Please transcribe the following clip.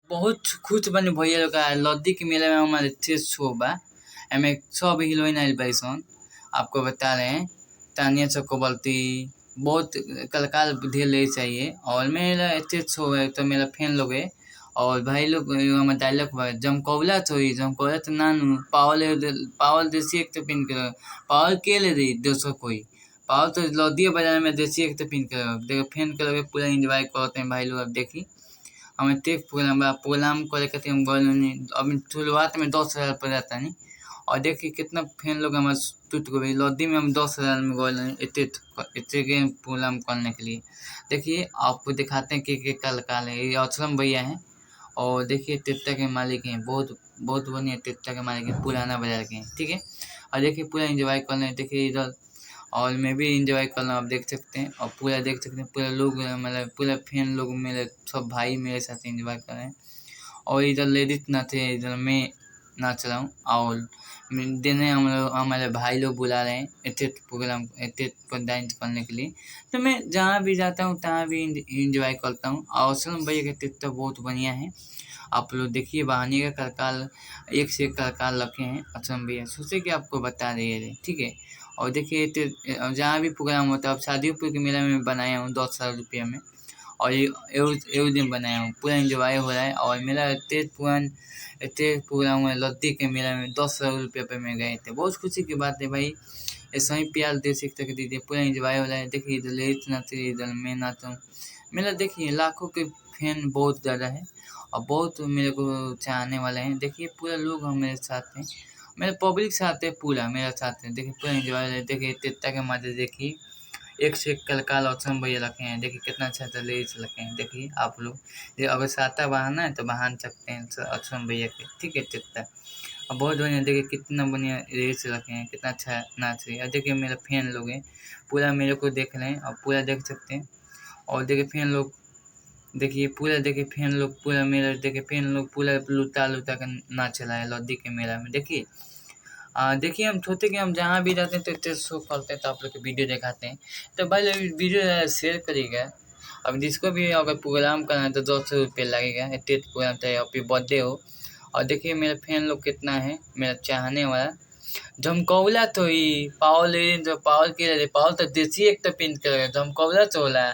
बहुत खुश बनी भैया लोग लद्दी के मेले में हमारे थे शो बा। एमे सब हीरोइन आइल बाड़ी सन। आपको बता रहे हैं तानिया चक्रवर्ती, बहुत कलाकार ढेर ले चाहिए। और मेरा इतने शो है तो मेरा फैन लोग है। और भाई लोग हमारे डायलॉग बा जमकौला थोड़ी जमकौला तो नानू पावल पावल देसी एक तो पिन कर पावल के ले रही दोस्तों कोई पावल तो लौदिया बाजार में देसी एक तो पिन कर देखो फैन के लोग पूरा एंजॉय करते हैं भाई लोग। अब देखी हमें ते प्रोग्राम करे खातिर हम गइल अब शुरुआत में 10,000 पर जाता नहीं। और देखिए कितना फैन लोग हमारे टूट गए लद्दी में हम 10,000 में गइल इतने इतने के प्रोग्राम करने के लिए। देखिए आपको दिखाते हैं कि कलाकार है ये अक्षरम भैया हैं। और देखिए तिरता के मालिक हैं बहुत बहुत बढ़िया तिरता के मालिक हैं पुराना बाजार के हैं ठीक है। और देखिए पूरा एंजॉय कर रहे हैं देखिए इधर। और मैं भी एंजॉय कर रहा हूँ आप देख सकते हैं। और पूरा देख सकते हैं पूरा लोग मतलब पूरा फैन लोग मेरे सब भाई मेरे साथ एंजॉय कर रहे हैं। और इधर लेडीज नाचे इधर मैं नाच रहा हूँ। और देने हम लोग हमारे भाई लोग बुला रहे हैं इतने प्रोग्राम इतने पर डांस करने के लिए। तो मैं जहाँ भी जाता हूँ तहाँ भी इंजॉय करता हूँ। और सलम भैया का टिकट बहुत बढ़िया है। आप लोग देखिए बहानी का कलाकार एक से एक कलाकार रखे हैं असलम भैया सोचे कि आपको बता रहे ठीक है। और देखिए जहाँ भी प्रोग्राम होता है अब शादीपुर के मेला में बनाया हूँ 10,000 रुपया में। और ये दिन बनाया हूँ पूरा इंजॉय हो रहा है। और मेरा इतने प्रोग्राम हुआ लद्दी के मेला में 10,000 रुपये पे में गए थे बहुत खुशी की बात है भाई। ऐसा ही प्यार दे सकते कि दीजिए पूरा इंजॉय हो रहा है। देखिए इधर लेट नाचते इधर मैं नाचता हूँ। मेरा देखिए लाखों के फैन बहुत ज़्यादा है। और बहुत मेरे को चाहने वाले हैं देखिए पूरा लोग हम मेरे साथ हैं। मेरे पब्लिक साथ है पूरा मेरा साथ है देखिए पूरा इंजॉय देखिए तिरता के मजे देखिए एक से एक कलाकार अक्षम भैया रखे हैं देखिए कितना अच्छा लेडीज रखे हैं। देखिए आप लोग ये अगर साता बहाना है तो बहान सकते हैं अक्षम भैया के ठीक है तिरता। और बहुत बढ़िया देखिए कितना बढ़िया लेडीज रखे हैं कितना अच्छा नाच रही है। और देखिए मेरा फैन लोग हैं पूरा मेरे को देख रहे हैं और पूरा देख सकते हैं। और देखिए फैन लोग देखिए पूरा देखिए फैन लोग पूरा मेरा देखिए फैन लोग पूरा लुटा लुटा कर नाच रहा है लद्दी के मेला में देखिए। देखिए हम सोचते कि हम जहाँ भी जाते हैं तो इतने शो करते हैं तो आप लोग को वीडियो दिखाते हैं। तो भाई लोग वीडियो शेयर करिएगा। अब जिसको भी अगर प्रोग्राम करना है तो 200 रुपये लगेगा इतने प्रोग्राम चाहे हैप्पी बर्थडे हो। और देखिए मेरा फैन लोग कितना है मेरा चाहने वाला झमकौला तो ही पावल तो पावल के पावल तो देसी एक तो पिन कर झमकौला तो होला